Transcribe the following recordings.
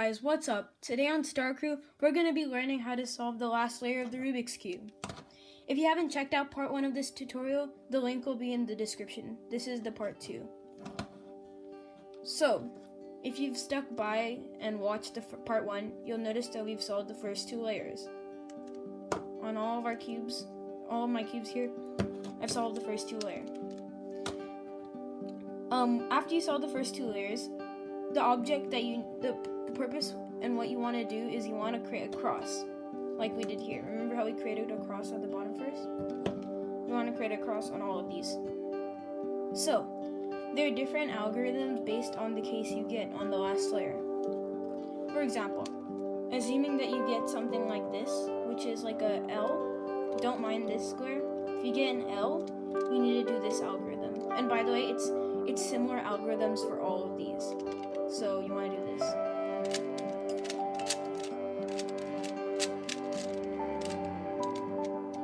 guys, what's up? Today on Star Crew, we're going to be learning how to solve the last layer of the Rubik's Cube. If you haven't checked out part 1 of this tutorial, the link will be in the description. This is the part 2. So, if you've stuck by and watched the part 1, you'll notice that we've solved the first 2 layers. On all of my cubes here, I've solved the first 2 layers. After you solve the first 2 layers, the purpose and what you want to do is you want to create a cross, like we did here. Remember how we created a cross at the bottom first? We want to create a cross on all of these. So, there are different algorithms based on the case you get on the last layer. For example, assuming that you get something like this, which is like a L, don't mind this square. If you get an L, you need to do this algorithm. And by the way, it's similar algorithms for all of these. So you want to do this.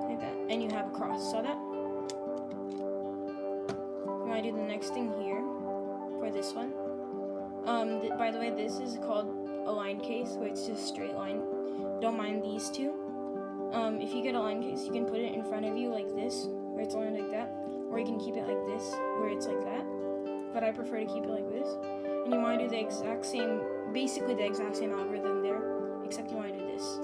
Like that. And you have a cross. Saw that? You want to do the next thing here for this one. By the way, this is called a line case, where it's just straight line. Don't mind these two. If you get a line case, you can put it in front of you like this, where it's aligned like that. Or you can keep it like this, where it's like that. But I prefer to keep it like this. And you want to do the exact same, basically the exact same algorithm there, except you want to do this.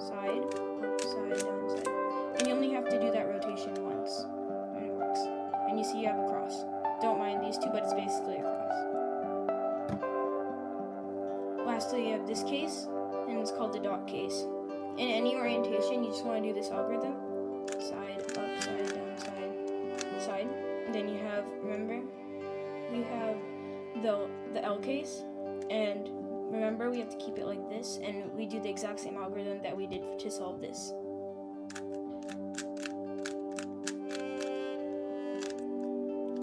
Side, up, side, down, side. And you only have to do that rotation once, and it works. And you see you have a cross. Don't mind these two, but it's basically a cross. Lastly, you have this case, and it's called the dot case. In any orientation, you just want to do this algorithm. Side, up, side, down, side, side. And then you have, remember, we have the L case, and remember we have to keep it like this, and we do the exact same algorithm that we did to solve this.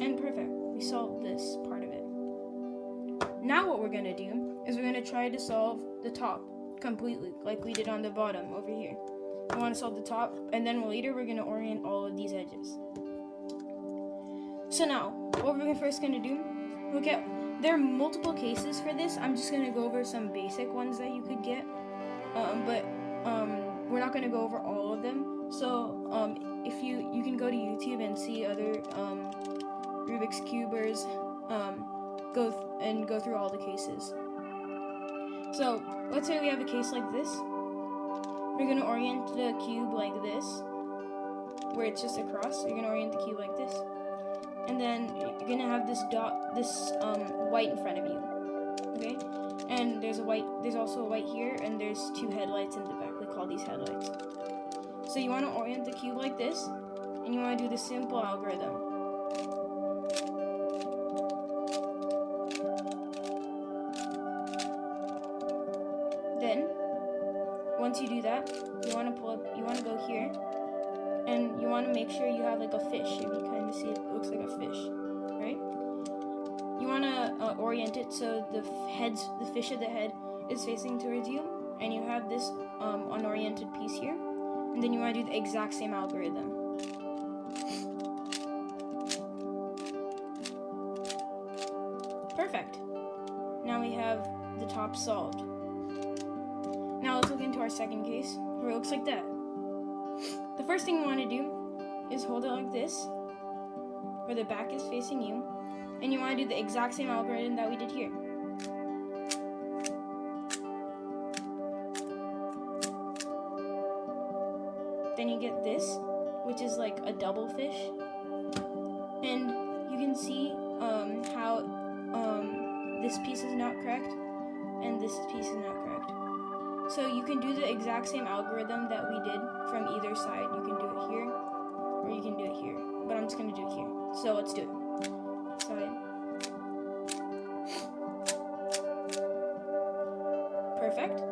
And perfect, we solved this part of it. Now what we're going to do is we're going to try to solve the top completely, like we did on the bottom over here. We want to solve the top, and then later we're going to orient all of these edges. So now, what we're first going to do, there are multiple cases for this. I'm just going to go over some basic ones that you could get, but we're not going to go over all of them. So if you can go to YouTube and see other Rubik's Cubers go through all the cases. So let's say we have a case like this. We're going to orient the cube like this, where it's just a cross. You're going to orient the cube like this. And then you're gonna have this white in front of you, okay? And there's also a white here, and there's 2 headlights in the back. We call these headlights. So you want to orient the cube like this, and you want to do the simple algorithm. Then, once you do that, you want to go here. And you want to make sure you have like a fish. If you kind of see it, looks like a fish, right? You want to orient it so the fish of the head is facing towards you, and you have this unoriented piece here. And then you want to do the exact same algorithm. Perfect. Now we have the top solved. Now let's look into our second case, where it looks like that. The first thing you want to do is hold it like this, where the back is facing you, and you want to do the exact same algorithm that we did here. Then you get this, which is like a double fish, and you can see how this piece is not correct, and this piece is not correct. So you can do the exact same algorithm that we did from either side. You can do it here, or you can do it here. But I'm just going to do it here. So let's do it. Side. Perfect.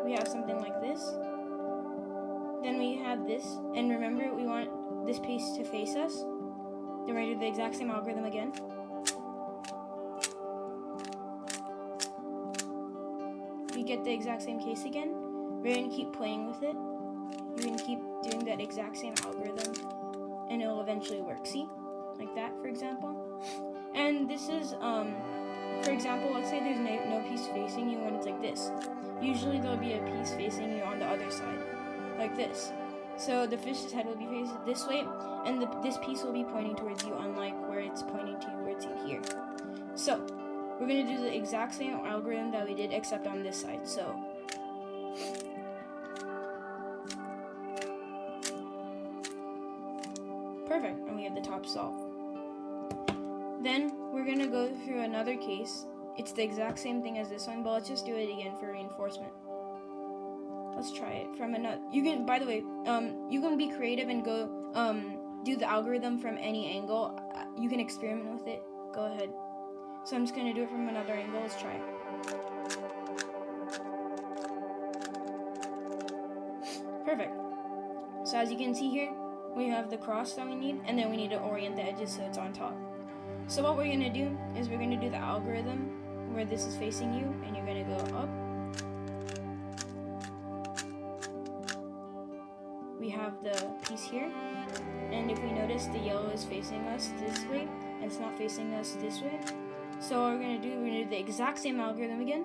We have something like this. Then we have this. And remember, we want this piece to face us. Then we're going to do the exact same algorithm again. You get the exact same case again. We're going to keep playing with it. You're going to keep doing that exact same algorithm, and it'll eventually work. See? Like that, for example. And this is for example, let's say there's no piece facing you when it's like this. Usually there'll be a piece facing you on the other side, like this. So the fish's head will be facing this way, and this piece will be pointing towards you, unlike where it's pointing towards you here. So we're going to do the exact same algorithm that we did, except on this side. So perfect, and we have the top solved. Then we're going to go through another case. It's the exact same thing as this one, but let's just do it again for reinforcement. Let's try it from another. You can, by the way, you can be creative and go do the algorithm from any angle. You can experiment with it. Go ahead. So I'm just going to do it from another angle. Let's try it. Perfect. So as you can see here, we have the cross that we need, and then we need to orient the edges so it's on top. So what we're going to do is we're going to do the algorithm where this is facing you, and you're going to go up. We have the piece here, and if we notice, the yellow is facing us this way, and it's not facing us this way. So what we're going to do the exact same algorithm again,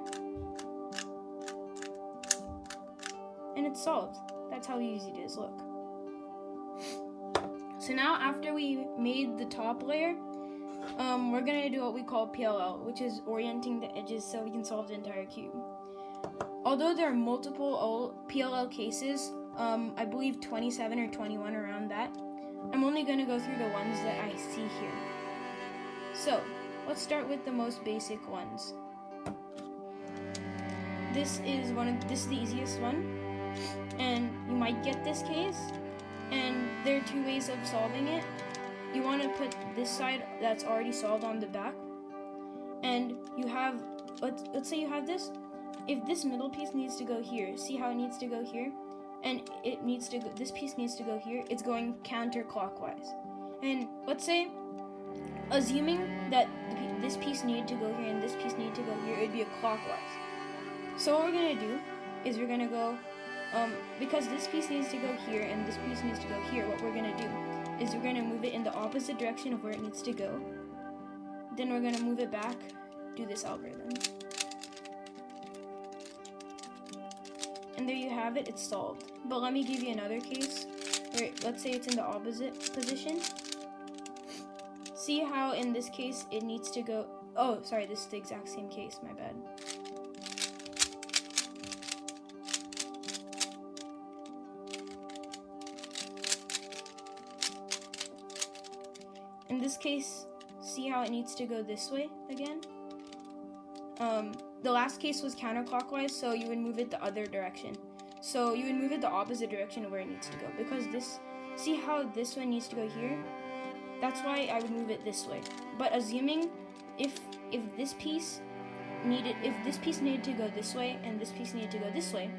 and it's solved. That's how easy it is, look. So now after we made the top layer, we're going to do what we call PLL, which is orienting the edges so we can solve the entire cube. Although there are multiple PLL cases, I believe 27 or 21 around that, I'm only going to go through the ones that I see here. So let's start with the most basic ones. This is the easiest one, and you might get this case, and there are two ways of solving it. You want to put this side that's already solved on the back, and you have, let's say you have this. If this middle piece needs to go here, see how it needs to go here, and it needs to go, this piece needs to go here, it's going counterclockwise. And let's say, assuming that this piece needed to go here and this piece needed to go here, it would be a clockwise. So what we're going to do is we're going to go, because this piece needs to go here and this piece needs to go here, what we're going to do is we're going to move it in the opposite direction of where it needs to go. Then we're going to move it back, do this algorithm. And there you have it, it's solved. But let me give you another case where, let's say it's in the opposite position. See how in this case it needs to go, oh, sorry, this is the exact same case, my bad. In this case, see how it needs to go this way again? The last case was counterclockwise, so you would move it the other direction. So you would move it the opposite direction of where it needs to go, because this, see how this one needs to go here? That's why I would move it this way. But assuming if this piece needed to go this way and this piece needed to go this way,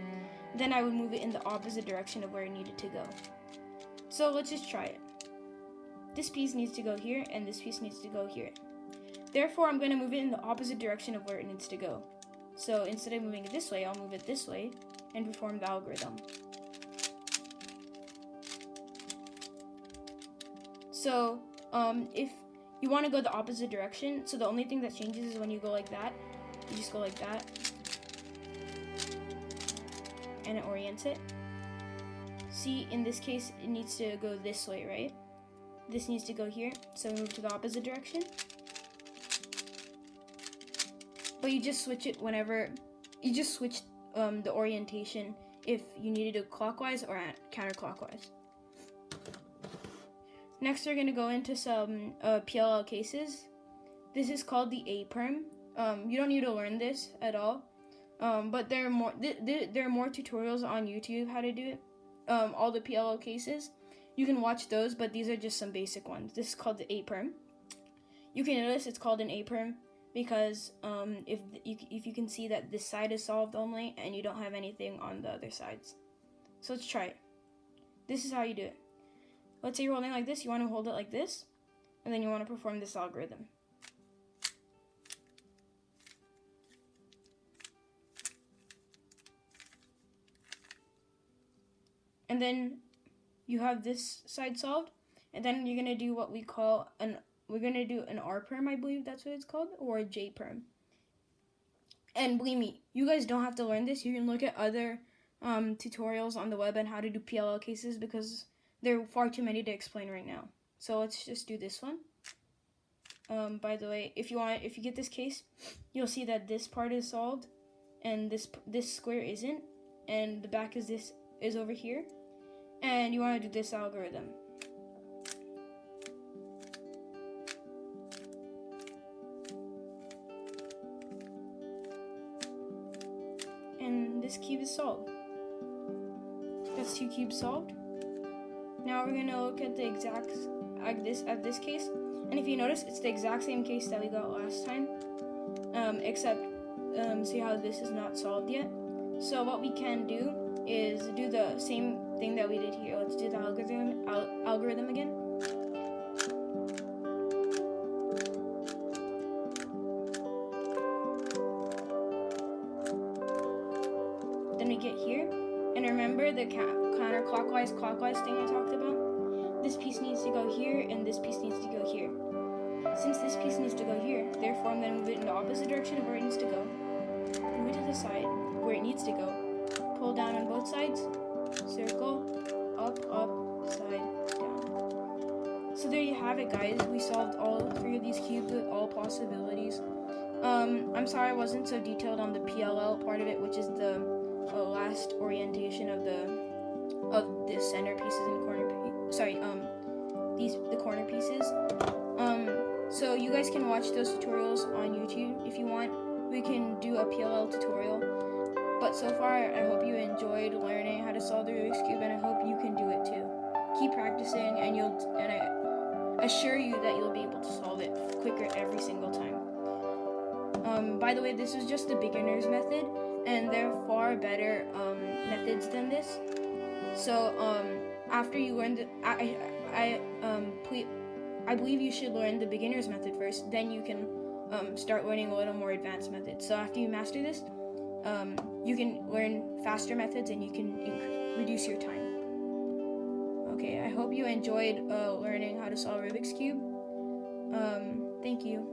then I would move it in the opposite direction of where it needed to go. So let's just try it. This piece needs to go here, and this piece needs to go here. Therefore, I'm going to move it in the opposite direction of where it needs to go. So instead of moving it this way, I'll move it this way and perform the algorithm. So if you want to go the opposite direction, so the only thing that changes is when you go like that. You just go like that, and it orients it. See, in this case, it needs to go this way, right? This needs to go here, so move to the opposite direction. But you just switch it whenever, you just switch the orientation if you need to do clockwise or counterclockwise. Next, we're going to go into some PLL cases. This is called the A-perm. You don't need to learn this at all, but there are more tutorials on YouTube how to do it. All the PLL cases. You can watch those, but these are just some basic ones. This is called the A-perm. You can notice it's called an A-perm because if you can see that this side is solved only and you don't have anything on the other sides. So let's try it. This is how you do it. Let's say you're holding like this. You want to hold it like this, and then you want to perform this algorithm. And then you have this side solved, and then you're gonna do what we call we're gonna do an R perm, I believe that's what it's called, or a J perm. And believe me, you guys don't have to learn this. You can look at other tutorials on the web on how to do PLL cases, because there are far too many to explain right now. So let's just do this one. By the way, if you get this case, you'll see that this part is solved, and this square isn't, and the back is over here, and you want to do this algorithm. And this cube is solved. That's 2 cubes solved. Now we're gonna look at the exact at this case, and if you notice, it's the exact same case that we got last time, except see how this is not solved yet. So what we can do is do the same thing that we did here. Let's do the algorithm again. Then we get here, and remember the counterclockwise, clockwise thing I talked about? This piece needs to go here, and this piece needs to go here. Since this piece needs to go here, therefore I'm going to move it in the opposite direction of where it needs to go. Move it to the side where it needs to go. Pull down on both sides, circle, up, side, down. So there you have it, guys. We solved all 3 of these cubes with all possibilities. I'm sorry I wasn't so detailed on the PLL part of it, which is the last orientation of the center pieces and corner the corner pieces. So you guys can watch those tutorials on YouTube if you want. We can do a PLL tutorial. But so far, I hope you enjoyed learning how to solve the Rubik's Cube, and I hope you can do it too. Keep practicing, and I assure you that you'll be able to solve it quicker every single time. By the way, this is just the beginner's method, and there are far better methods than this. So after you learn I believe you should learn the beginner's method first, then you can start learning a little more advanced methods. So after you master this, you can learn faster methods, and you can reduce your time. Okay, I hope you enjoyed learning how to solve Rubik's Cube. Thank you.